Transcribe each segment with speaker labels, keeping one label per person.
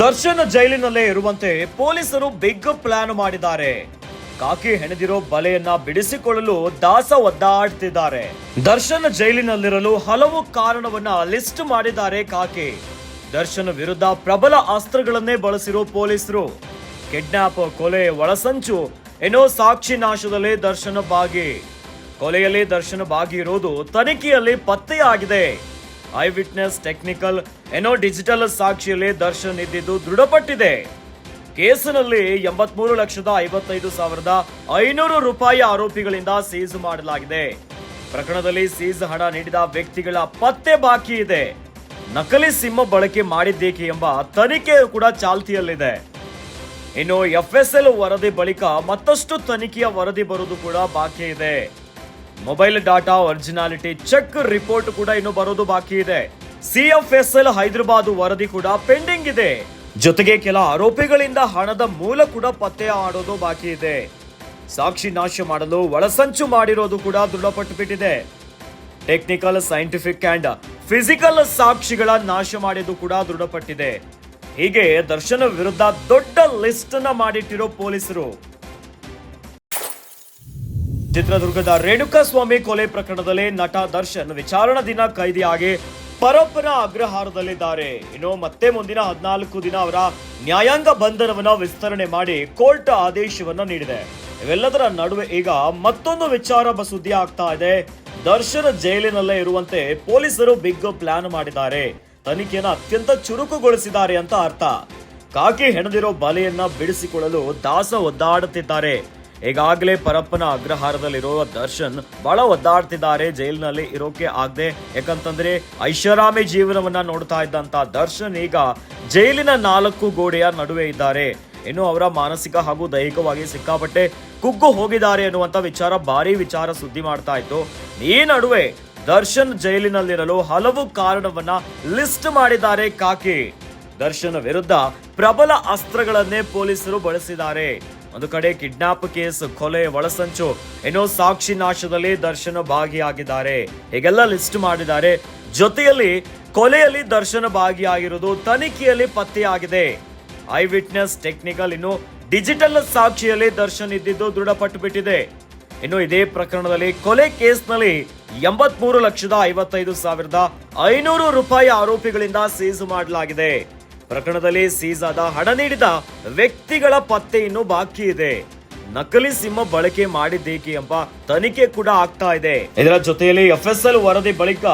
Speaker 1: ದರ್ಶನ್ ಜೈಲಿನಲ್ಲೇ ಇರುವಂತೆ ಪೊಲೀಸರು big plan ಮಾಡಿದ್ದಾರೆ. ಕಾಕಿ ಹೆಣೆದಿರೋ ಬಲೆಯನ್ನ ಬಿಡಿಸಿಕೊಳ್ಳಲು ದಾಸ ಒದ್ದಾಡ್ತಿದ್ದಾರೆ. ದರ್ಶನ್ ಜೈಲಿನಲ್ಲಿರಲು ಹಲವು ಕಾರಣವನ್ನ ಲಿಸ್ಟ್ ಮಾಡಿದ್ದಾರೆ ಕಾಕಿ. ದರ್ಶನ್ ವಿರುದ್ಧ ಪ್ರಬಲ ಅಸ್ತ್ರಗಳನ್ನೇ ಬಳಸಿರೋ ಪೊಲೀಸರು. ಕಿಡ್ನಾಪ್, ಕೊಲೆ, ಒಳಸಂಚು ಏನೋ ಸಾಕ್ಷಿ ನಾಶದಲ್ಲಿ ದರ್ಶನ್ ಭಾಗಿ. ಕೊಲೆಯಲ್ಲಿ ದರ್ಶನ್ ಭಾಗಿ ಇರೋದು ತನಿಖೆಯಲ್ಲಿ ಪತ್ತೆಯಾಗಿದೆ. ಐ ವಿಟ್ನೆಸ್, ಟೆಕ್ನಿಕಲ್ ಏನೋ ಡಿಜಿಟಲ್ ಸಾಕ್ಷಿಯಲ್ಲಿ ದರ್ಶನ್ ಇದ್ದಿದ್ದು ದೃಢಪಟ್ಟಿದೆ. ಕೇಸಿನಲ್ಲಿ 83,55,500 ರೂಪಾಯಿ ಆರೋಪಿಗಳಿಂದ ಸೀಸ್ ಮಾಡಲಾಗಿದೆ. ಪ್ರಕರಣದಲ್ಲಿ ಸೀಸ್ ಹಣ ನೀಡಿದ ವ್ಯಕ್ತಿಗಳ ಪತ್ತೆ ಬಾಕಿ ಇದೆ. ನಕಲಿ ಸಿಮ್ ಬಳಕೆ ಮಾಡಿದ್ದೇಕೆ ಎಂಬ ತನಿಖೆ ಕೂಡ ಚಾಲ್ತಿಯಲ್ಲಿದೆ. ಇನ್ನು FSL ವರದಿ ಬಳಿಕ ಮತ್ತಷ್ಟು ತನಿಖೆಯ ವರದಿ ಬರುವುದು ಕೂಡ ಬಾಕಿ ಇದೆ. Mobile data originality check report ಕೂಡ ಇನ್ನು ಬರೋದು ಬಾಕಿ ಇದೆ. CFSL ಹೈದರಾಬಾದ್ ವರದಿ ಕೂಡ ಪೆಂಡಿಂಗ್ ಇದೆ. ಜೊತೆಗೆ ಕೆಲ ಆರೋಪಿಗಳಿಂದ ಹಣದ ಮೂಲ ಕೂಡ ಪತ್ತೆ ಮಾಡೋದು ಬಾಕಿ ಇದೆ. ಸಾಕ್ಷಿ ನಾಶ ಮಾಡಲು ಒಳಸಂಚು ಮಾಡಿರೋದು ಕೂಡ ದೃಢಪಟ್ಟು ಬಿಟ್ಟಿದೆ. ಟೆಕ್ನಿಕಲ್, ಸೈಂಟಿಫಿಕ್ ಅಂಡ್ ಫಿಸಿಕಲ್ ಸಾಕ್ಷಿಗಳ ನಾಶ ಮಾಡಿದ್ದು ಕೂಡ ದೃಢಪಟ್ಟಿದೆ. ಹೀಗೆ ದರ್ಶನ್ ವಿರುದ್ಧ ದೊಡ್ಡ ಲಿಸ್ಟ್ ಅನ್ನ ಮಾಡಿಟ್ಟಿರೋ ಪೊಲೀಸರು. ಚಿತ್ರದುರ್ಗದ ರೇಣುಕಾಸ್ವಾಮಿ ಕೊಲೆ ಪ್ರಕರಣದಲ್ಲಿ ನಟ ದರ್ಶನ್ ವಿಚಾರಣಾ ದಿನ ಕೈದಿಯಾಗಿ ಪರಪ್ಪನ ಅಗ್ರಹಾರದಲ್ಲಿದ್ದಾರೆ. ಇನ್ನು ಮತ್ತೆ ಮುಂದಿನ 14 ದಿನ ಅವರ ನ್ಯಾಯಾಂಗ ಬಂಧನವನ್ನ ವಿಸ್ತರಣೆ ಮಾಡಿ ಕೋರ್ಟ್ ಆದೇಶವನ್ನ ನೀಡಿದೆ. ಇವೆಲ್ಲದರ ನಡುವೆ ಈಗ ಮತ್ತೊಂದು ವಿಚಾರ ಸುದ್ದಿ ಆಗ್ತಾ ಇದೆ. ದರ್ಶನ್ ಜೈಲಿನಲ್ಲೇ ಇರುವಂತೆ ಪೊಲೀಸರು ಬಿಗ್ ಪ್ಲಾನ್ ಮಾಡಿದ್ದಾರೆ. ತನಿಖೆಯನ್ನು ಅತ್ಯಂತ ಚುರುಕುಗೊಳಿಸಿದ್ದಾರೆ ಅಂತ ಅರ್ಥ. ಕಾಕಿ ಹೆಣೆದಿರೋ ಬಲೆಯನ್ನ ಬಿಡಿಸಿಕೊಳ್ಳಲು ದಾಸ ಒದ್ದಾಡುತ್ತಿದ್ದಾರೆ. ಈಗಾಗಲೇ ಪರಪ್ಪನ ಅಗ್ರಹಾರದಲ್ಲಿರುವ ದರ್ಶನ್ ಬಹಳ ಒದ್ದಾಡ್ತಿದ್ದಾರೆ. ಜೈಲಿನಲ್ಲಿ ಇರೋಕೆ ಆಗದೆ, ಯಾಕಂತಂದ್ರೆ ಐಷಾರಾಮಿ ಜೀವನವನ್ನ ನೋಡ್ತಾ ಇದ್ದಂತ ದರ್ಶನ್ ಈಗ ಜೈಲಿನ 4 ಗೋಡೆಯ ನಡುವೆ ಇದ್ದಾರೆ. ಇನ್ನು ಅವರ ಮಾನಸಿಕ ಹಾಗೂ ದೈಹಿಕವಾಗಿ ಸಿಕ್ಕಾಪಟ್ಟೆ ಕುಗ್ಗು ಹೋಗಿದ್ದಾರೆ ಅನ್ನುವಂತ ಭಾರಿ ವಿಚಾರ ಸುದ್ದಿ ಮಾಡ್ತಾ ಇತ್ತು. ಈ ನಡುವೆ ದರ್ಶನ್ ಜೈಲಿನಲ್ಲಿರಲು ಹಲವು ಕಾರಣವನ್ನ ಲಿಸ್ಟ್ ಮಾಡಿದ್ದಾರೆ ಕಾಕಿ. ದರ್ಶನ್ ವಿರುದ್ಧ ಪ್ರಬಲ ಅಸ್ತ್ರಗಳನ್ನೇ ಪೊಲೀಸರು ಬಳಸಿದ್ದಾರೆ. ಒಂದು ಕಡೆ ಕಿಡ್ನಾಪ್ ಕೇಸ್, ಕೊಲೆ, ಒಳಸಂಚು, ಏನೋ ಸಾಕ್ಷಿ ನಾಶದಲ್ಲಿ ದರ್ಶನ್ ಭಾಗಿಯಾಗಿದ್ದಾರೆ. ಹೀಗೆಲ್ಲ ಲಿಸ್ಟ್ ಮಾಡಿದ್ದಾರೆ. ಜೊತೆಯಲ್ಲಿ ಕೊಲೆಯಲ್ಲಿ ದರ್ಶನ್ ಭಾಗಿಯಾಗಿರುವುದು ತನಿಖೆಯಲ್ಲಿ ಪತ್ತೆಯಾಗಿದೆ. ಐ ವಿಟ್ನೆಸ್, ಟೆಕ್ನಿಕಲ್, ಇನ್ನು ಡಿಜಿಟಲ್ ಸಾಕ್ಷಿಯಲ್ಲಿ ದರ್ಶನ್ ಇದ್ದಿದ್ದು ದೃಢಪಟ್ಟು ಬಿಟ್ಟಿದೆ. ಇನ್ನು ಇದೇ ಪ್ರಕರಣದಲ್ಲಿ ಕೊಲೆ ಕೇಸ್ನಲ್ಲಿ 83,55,500 ರೂಪಾಯಿ ಆರೋಪಿಗಳಿಂದ ಸೀಸ್ ಮಾಡಲಾಗಿದೆ. ಪ್ರಕರಣದಲ್ಲಿ ಸೀಸ್ ಆದ ಹಣ ನೀಡಿದ ವ್ಯಕ್ತಿಗಳ ಪತ್ತೆ ಇನ್ನೂ ಬಾಕಿ ಇದೆ. ನಕಲಿ ಸಿಮ್ ಬಳಕೆ ಮಾಡಿದ್ದೇಕೆ ಎಂಬ ತನಿಖೆ ಕೂಡ ಆಗ್ತಾ ಇದೆ. ಇದರ ಜೊತೆಯಲ್ಲಿ FSL ವರದಿ ಬಳಿಕ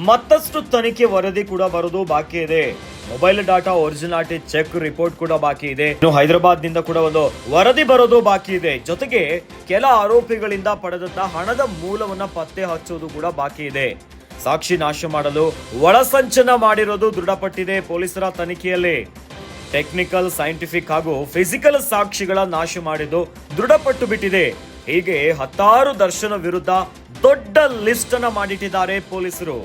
Speaker 1: ಮತ್ತಷ್ಟು ತನಿಖೆ ವರದಿ ಕೂಡ ಬರೋದು ಬಾಕಿ ಇದೆ. Mobile data originality check report ಕೂಡ ಬಾಕಿ ಇದೆ. ಇನ್ನು ಹೈದರಾಬಾದ್ ನಿಂದ ಕೂಡ ಒಂದು ವರದಿ ಬರೋದು ಬಾಕಿ ಇದೆ. ಜೊತೆಗೆ ಕೆಲ ಆರೋಪಿಗಳಿಂದ ಪಡೆದಂತ ಹಣದ ಮೂಲವನ್ನ ಪತ್ತೆ ಹಚ್ಚೋದು ಕೂಡ ಬಾಕಿ ಇದೆ. ಸಾಕ್ಷಿ ನಾಶ ಮಾಡಲು ಒಳಸಂಚನ ಮಾಡಿರೋದು ದೃಢಪಟ್ಟಿದೆ ಪೊಲೀಸರ ತನಿಖೆಯಲ್ಲಿ. ಟೆಕ್ನಿಕಲ್, ಸೈಂಟಿಫಿಕ್ ಹಾಗೂ ಫಿಸಿಕಲ್ ಸಾಕ್ಷಿಗಳ ನಾಶ ಮಾಡಿದ್ದು ದೃಢಪಟ್ಟು ಬಿಟ್ಟಿದೆ. ಹೀಗೆ 10 ದರ್ಶನ ವಿರುದ್ಧ ದೊಡ್ಡ ಲಿಸ್ಟ್ ಅನ್ನ ಮಾಡಿಟ್ಟಿದ್ದಾರೆ ಪೊಲೀಸರು.